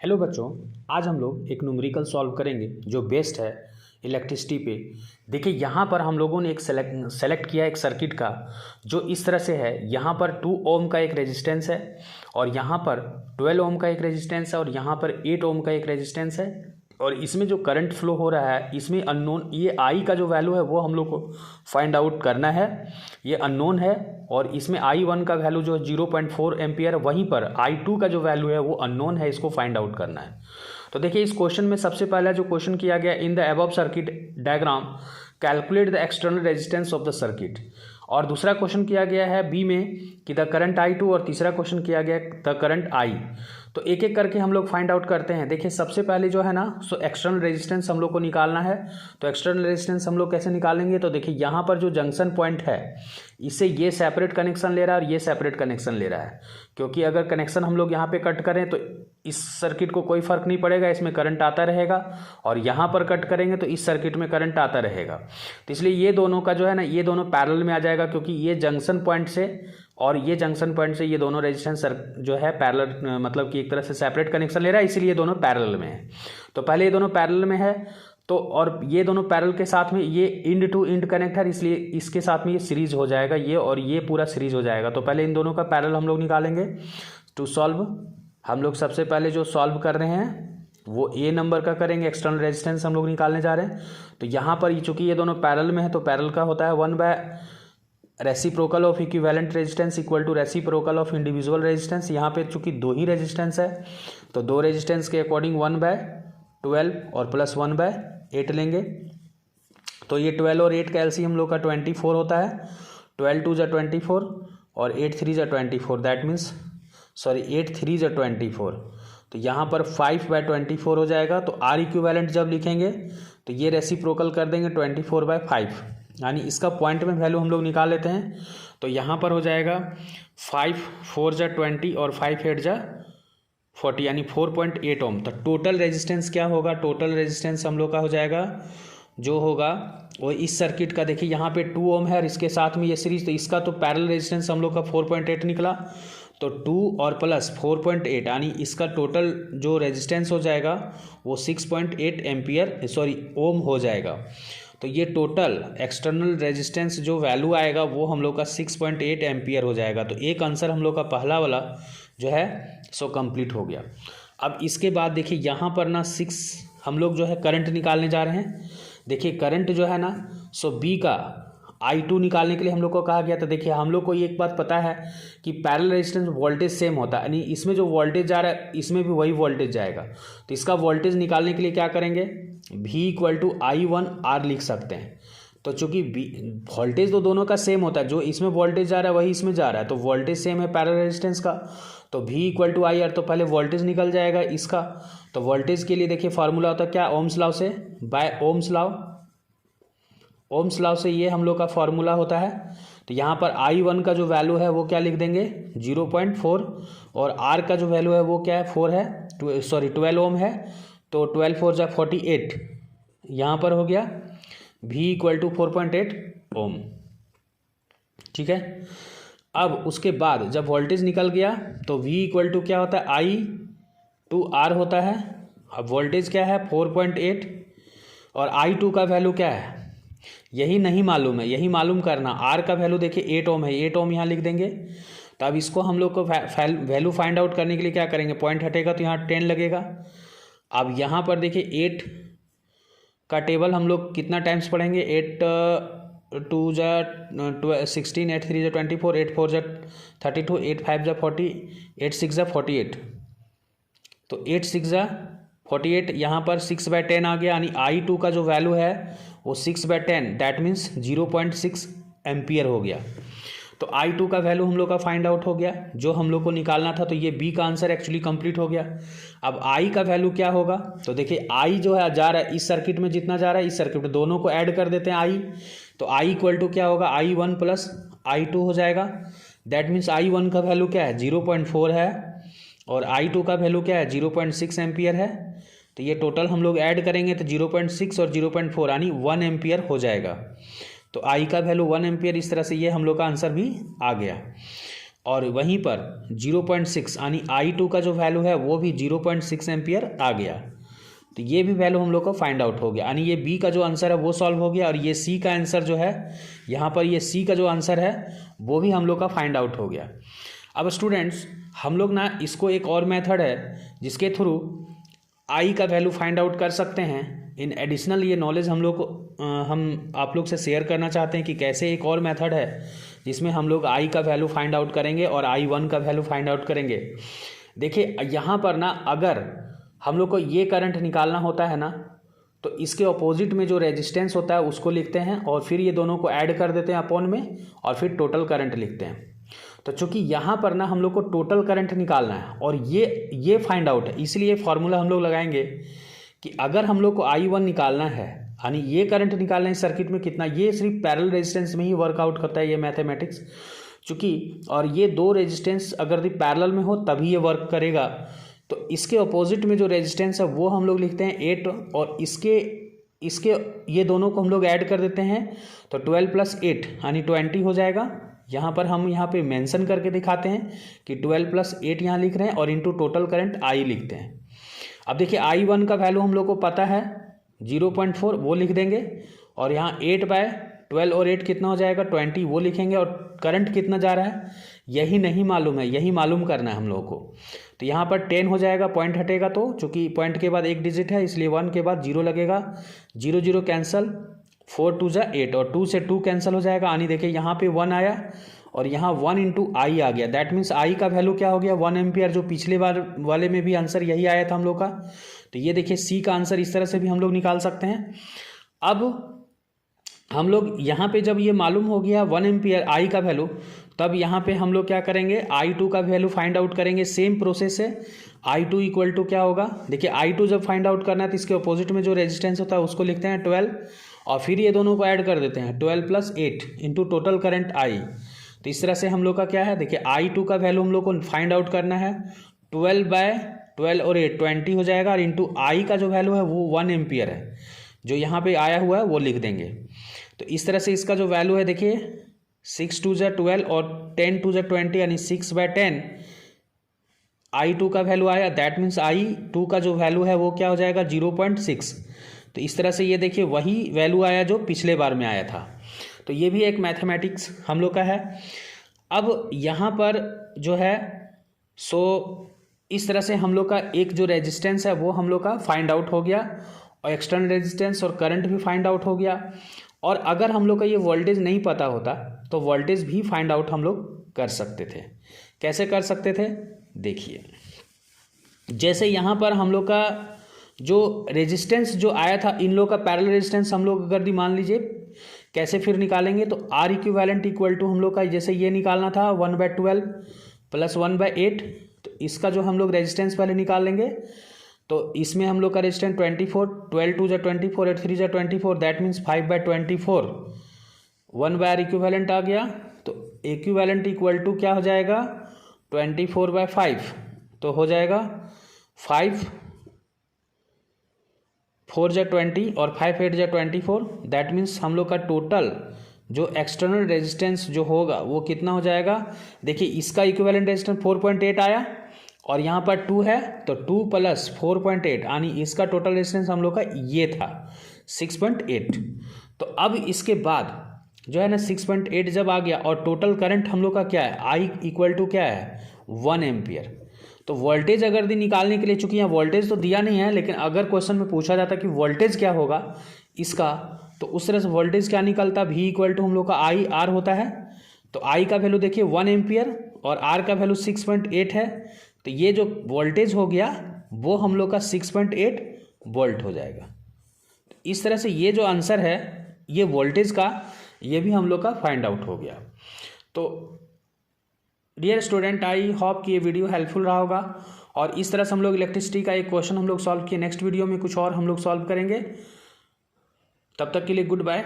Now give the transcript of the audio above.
Hello बच्चों, आज हम लोग एक न्यूमेरिकल सॉल्व करेंगे जो बेस्ड है इलेक्ट्रिसिटी पे। देखिए यहाँ पर हम लोगों ने एक सेलेक्ट किया एक सर्किट का जो इस तरह से है। यहाँ पर 2 ओम का एक रेजिस्टेंस है और यहाँ पर 12 ओम का एक रेजिस्टेंस है और यहाँ पर 8 ओम का एक रेजिस्टेंस है। और इसमें जो करंट फ्लो हो रहा है इसमें अननोन, ये आई का जो वैल्यू है वो हम लोग को फाइंड आउट करना है, ये अननोन है। और इसमें I1 का वैल्यू जो है 0.4 एम्पियर है, वहीं पर I2 का जो वैल्यू है वो अननोन है, इसको फाइंड आउट करना है। तो देखिए इस क्वेश्चन में सबसे पहला जो क्वेश्चन किया गया, in the above circuit diagram calculate the external resistance of the circuit. और दूसरा क्वेश्चन किया गया है बी में कि द करंट I2, और तीसरा क्वेश्चन किया गया द करंट I। तो एक एक करके हम लोग फाइंड आउट करते हैं। देखिए सबसे पहले जो है ना, सो एक्सटर्नल रेजिस्टेंस हम लोग को निकालना है। तो एक्सटर्नल रेजिस्टेंस हम लोग कैसे निकालेंगे, तो देखिए यहाँ पर जो जंक्शन पॉइंट है इससे ये सेपरेट कनेक्शन ले रहा है और ये सेपरेट कनेक्शन ले रहा है, क्योंकि अगर कनेक्शन हम लोग यहाँ पे कट करें तो इस सर्किट को कोई फर्क नहीं पड़ेगा, इसमें करंट आता रहेगा। और यहाँ पर कट करेंगे तो इस सर्किट में करंट आता रहेगा। तो इसलिए ये दोनों का जो है ना, ये दोनों पैरेलल में आ जाएगा, क्योंकि ये जंक्शन पॉइंट से और ये जंक्शन पॉइंट से ये दोनों रेजिस्टेंस जो है पैरेलल, मतलब कि एक तरह से सेपरेट कनेक्शन ले रहा है, इसीलिए ये दोनों पैरेलल में है। तो पहले ये दोनों पैरेलल में है, तो और ये दोनों पैरेलल के साथ में ये इंड टू इंड कनेक्ट है, इसलिए इसके साथ में ये सीरीज हो जाएगा, ये और ये पूरा सीरीज हो जाएगा। तो पहले इन दोनों का पैरेलल हम लोग निकालेंगे टू सॉल्व। हम लोग सबसे पहले जो सॉल्व कर रहे हैं वो ए नंबर का करेंगे, एक्सटर्नल रेजिस्टेंस हम लोग निकालने जा रहे हैं। तो यहाँ पर चूंकि ये दोनों पैरेलल में है तो पैरेलल का होता है 1 reciprocal of equivalent resistance equal to reciprocal of individual resistance. यहाँ पे चूंकि 2 ही रेजिस्टेंस है तो 2 रेजिस्टेंस के अकॉर्डिंग 1/12 और प्लस 1/8 लेंगे। तो ये 12 और 8 का एलसीएम हम लोग का 24 होता है। 12 2 जा 24 और 8 3 जा 24, दैट मीन्स 8 3 जा 24। तो यहाँ पर 5/24 हो जाएगा। तो आर इक्विवेलेंट जब लिखेंगे तो ये रेसिप्रोकल कर देंगे 24/5, यानी इसका पॉइंट में वैल्यू हम लोग निकाल लेते हैं। तो यहाँ पर हो जाएगा 5 4 जा 20 और 5 8 जा 40, यानी 4.8 ओम। तो टोटल रेजिस्टेंस क्या होगा, टोटल रेजिस्टेंस हम लोग का हो जाएगा जो होगा वो इस सर्किट का, देखिए यहाँ पे 2 ओम है और इसके साथ में ये सीरीज, तो इसका तो पैरेलल रेजिस्टेंस हम लोग का 4.8 निकला। तो 2 और प्लस 4.8 यानी इसका टोटल जो रेजिस्टेंस हो जाएगा वो 6.8 एम्पियर ओम हो जाएगा। तो ये टोटल एक्सटर्नल रेजिस्टेंस जो वैल्यू आएगा वो हम लोग का 6.8 एम्पियर हो जाएगा। तो एक आंसर हम लोग का पहला वाला जो है सो कंप्लीट हो गया। अब इसके बाद देखिए यहाँ पर ना 6 हम लोग जो है करंट निकालने जा रहे हैं। देखिए करंट जो है ना, सो बी का I2 निकालने के लिए हम लोग को कहा गया था। देखिए हम लोग को ये एक बात पता है कि पैरेलल रेजिस्टेंस वोल्टेज सेम होता है, यानी इसमें जो वोल्टेज जा रहा है इसमें भी वही वोल्टेज जाएगा। तो इसका वोल्टेज निकालने के लिए क्या करेंगे, V = I1R लिख सकते हैं। तो चूंकि वोल्टेज तो दोनों का सेम होता है, जो इसमें वोल्टेज जा रहा है वही इसमें जा रहा है, तो वोल्टेज सेम है पैरेलल रेजिस्टेंस का। तो V = IR, तो पहले वोल्टेज निकल जाएगा इसका। तो वोल्टेज के लिए देखिए फार्मूला होता है क्या, ओम्स लॉ से, by Ohm's law. Ohm's law से ये हम लोग का फार्मूला होता है। तो यहाँ पर I1 का जो वैल्यू है वो क्या लिख देंगे 0.4, और R का जो वैल्यू है वो क्या है 4 है, 12 ओम है। तो 12 4 जा 48 यहाँ पर हो गया। V = 4.8 ओम, ठीक है। अब उसके बाद जब वोल्टेज निकल गया तो V = क्या होता है I/R होता है। अब वोल्टेज क्या है 4.8 और I2 का वैल्यू क्या है यही नहीं मालूम है, यही मालूम करना। R का वैल्यू देखिए 8 ओम है, 8 ओम यहाँ लिख देंगे। तो अब इसको हम लोग को वैल्यू फाइंड आउट करने के लिए क्या करेंगे, पॉइंट हटेगा तो यहाँ 10 लगेगा। अब यहाँ पर देखिए 8 का टेबल हम लोग कितना टाइम्स पढ़ेंगे, 8 2 जा 16, 8 3 जा 24, 8 4 जा 32, 8 5 जा 40, 8 6 जा 48। तो 8 6 जा 48, यहाँ पर 6/10 आ गया, यानी I2 का जो वैल्यू है वो 6/10, दैट मीन्स 0.6 एम्पियर हो गया। तो I2 का वैल्यू हम लोग का फाइंड आउट हो गया जो हम लोग को निकालना था। तो ये बी का आंसर एक्चुअली कंप्लीट हो गया। अब I का वैल्यू क्या होगा, तो देखिए I जो है जा रहा है इस सर्किट में, जितना जा रहा है इस सर्किट में, दोनों को ऐड कर देते हैं I। तो I = क्या होगा I1 + I2 हो जाएगा। दैट मीन्स I1 का वैल्यू क्या है 0.4 है और I2 का वैल्यू क्या है 0.6 एम्पियर है। तो ये टोटल हम लोग ऐड करेंगे तो 0.6 और 0.4 यानी 1 एम्पियर हो जाएगा। तो I का वैल्यू 1 एम्पियर, इस तरह से ये हम लोग का आंसर भी आ गया। और वहीं पर 0.6 यानी I2 का जो वैल्यू है वो भी 0.6 एम्पियर आ गया। तो ये भी वैल्यू हम लोग को फाइंड आउट हो गया, यानी ये बी का जो आंसर है वो सॉल्व हो गया, और ये सी का आंसर जो है यहाँ पर, ये सी का जो आंसर है वो भी हम लोग का फाइंड आउट हो गया। अब स्टूडेंट्स हम लोग ना इसको एक और मेथड है जिसके थ्रू आई का वैल्यू फाइंड आउट कर सकते हैं। इन एडिशनल ये नॉलेज हम लोग हम आप लोग से शेयर करना चाहते हैं कि कैसे एक और मेथड है जिसमें हम लोग आई का वैल्यू फाइंड आउट करेंगे और I1 का वैल्यू फाइंड आउट करेंगे। देखिए यहाँ पर ना अगर हम लोग को ये करंट निकालना होता है ना, तो इसके अपोजिट में जो रेजिस्टेंस होता है उसको लिखते हैं और फिर ये दोनों को ऐड कर देते हैं अपॉन में और फिर टोटल करंट लिखते हैं। तो चूंकि यहाँ पर ना हम लोग को टोटल करंट निकालना है और ये फाइंड आउट है, इसलिए फार्मूला हम लोग लगाएंगे कि अगर हम लोग को I1 निकालना है, यानी ये करंट निकालना है सर्किट में कितना, ये सिर्फ पैरेलल रेजिस्टेंस में ही वर्कआउट करता है ये मैथमेटिक्स, चूँकि और ये दो रेजिस्टेंस अगर पैरेलल में हो तभी ये वर्क करेगा। तो इसके अपोजिट में जो रेजिस्टेंस है वो हम लोग लिखते हैं 8 और इसके ये दोनों को हम लोग ऐड कर देते हैं, तो 12 + 8 यानी 20 हो जाएगा। यहाँ पर हम यहाँ पे मेंशन करके दिखाते हैं कि 12 + 8 यहाँ लिख रहे हैं और इनटू टोटल करंट I लिखते हैं। अब देखिए I1 का वैल्यू हम लोग को पता है 0.4, वो लिख देंगे, और यहाँ 8/12 और 8 कितना हो जाएगा 20, वो लिखेंगे, और करंट कितना जा रहा है यही नहीं मालूम है, यही मालूम करना है हम लोग को। तो यहाँ पर 10 हो जाएगा, पॉइंट हटेगा, तो चूंकि पॉइंट के बाद एक डिजिट है इसलिए 1 के बाद 0 लगेगा, 0 0 कैंसिल, 4 2 = 8 और 2 से 2 कैंसिल हो जाएगा, यानी देखिए यहाँ पे 1 आया और यहाँ 1 × I आ गया। दैट मीन्स I का वैल्यू क्या हो गया 1 एम्पियर, जो पिछले बार वाले में भी आंसर यही आया था हम लोग का। तो ये देखिए सी का आंसर इस तरह से भी हम लोग निकाल सकते हैं। अब हम लोग यहाँ पे जब ये मालूम हो गया 1 एम्पियर I का वैल्यू, तब यहाँ पे हम लोग क्या करेंगे I2 का वैल्यू फाइंड आउट करेंगे। सेम प्रोसेस है, I2 इक्वल टू क्या होगा, देखिए I2 जब फाइंड आउट करना है तो इसके अपोजिट में जो रेजिस्टेंस होता है उसको लिखते हैं 12 और फिर ये दोनों को ऐड कर देते हैं 12 + 8 इंटू टोटल करंट I। तो इस तरह से हम लोग का क्या है, देखिए I2 का वैल्यू हम लोग को फाइंड आउट करना है, 12/12 और 8 20 हो जाएगा, और इंटू I का जो वैल्यू है वो 1 एम्पियर है, जो यहाँ पे आया हुआ है वो लिख देंगे। तो इस तरह से इसका जो वैल्यू है देखिए 6 2 = 12 और 10 2 = 20 यानी 6/10 I2 का वैल्यू आया। दैट मीन्स I2 का जो वैल्यू है वो क्या हो जाएगा 0.6। तो इस तरह से ये देखिए वही वैल्यू आया जो पिछले बार में आया था। तो ये भी एक मैथमेटिक्स हम लोग का है। अब यहाँ पर जो है इस तरह से हम लोग का एक जो रेजिस्टेंस है वो हम लोग का फाइंड आउट हो गया, और एक्सटर्नल रेजिस्टेंस और करंट भी फाइंड आउट हो गया। और अगर हम लोग का ये वोल्टेज नहीं पता होता तो वोल्टेज भी फाइंड आउट हम लोग कर सकते थे। कैसे कर सकते थे, देखिए जैसे यहाँ पर हम लोग का जो रेजिस्टेंस जो आया था, इन लोग का पैरेलल रेजिस्टेंस हम लोग अगर मान लीजिए कैसे फिर निकालेंगे, तो R इक्विवेलेंट इक्वल टू हम लोग का जैसे ये निकालना था 1/12 + 1/8, तो इसका जो हम लोग रेजिस्टेंस पहले निकाल लेंगे। तो इसमें हम लोग का resistance 24, 12 2 = 24, 8 3 = 24, that means 5/24, 1/R equivalent आ गया। तो इक्विवेलेंट इक्वल टू क्या हो जाएगा 24/5, तो हो जाएगा 5 4 × 20 और 5 8 × 24, दैट मीन्स हम लोग का टोटल जो एक्सटर्नल रेजिस्टेंस जो होगा वो कितना हो जाएगा। देखिए इसका इक्विवेलेंट रेजिस्टेंस 4.8 आया और यहाँ पर 2 है, तो 2 + 4.8 यानी इसका टोटल रेजिस्टेंस हम लोग का ये था 6.8। तो अब इसके बाद जो है ना 6.8 जब आ गया और टोटल करंट हम लोग का क्या है I इक्वल टू क्या है 1 एम्पियर। तो वोल्टेज अगर निकालने के लिए, चूंकि यहाँ वोल्टेज तो दिया नहीं है, लेकिन अगर क्वेश्चन में पूछा जाता कि वोल्टेज क्या होगा इसका, तो उस तरह से वोल्टेज क्या निकलता, V इक्वल टू हम लोग का I R होता है। तो I का वैल्यू देखिए 1 एम्पियर और R का वैल्यू 6.8 है, तो ये जो वोल्टेज हो गया वो हम लोग का 6.8 वोल्ट हो जाएगा। इस तरह से ये जो आंसर है ये वोल्टेज का, ये भी हम लोग का फाइंड आउट हो गया। तो डियर स्टूडेंट, आई होप कि ये वीडियो हेल्पफुल रहा होगा, और इस तरह से हम लोग इलेक्ट्रिसिटी का एक क्वेश्चन हम लोग सॉल्व किए। नेक्स्ट वीडियो में कुछ और हम लोग सॉल्व करेंगे। तब तक के लिए गुड बाय।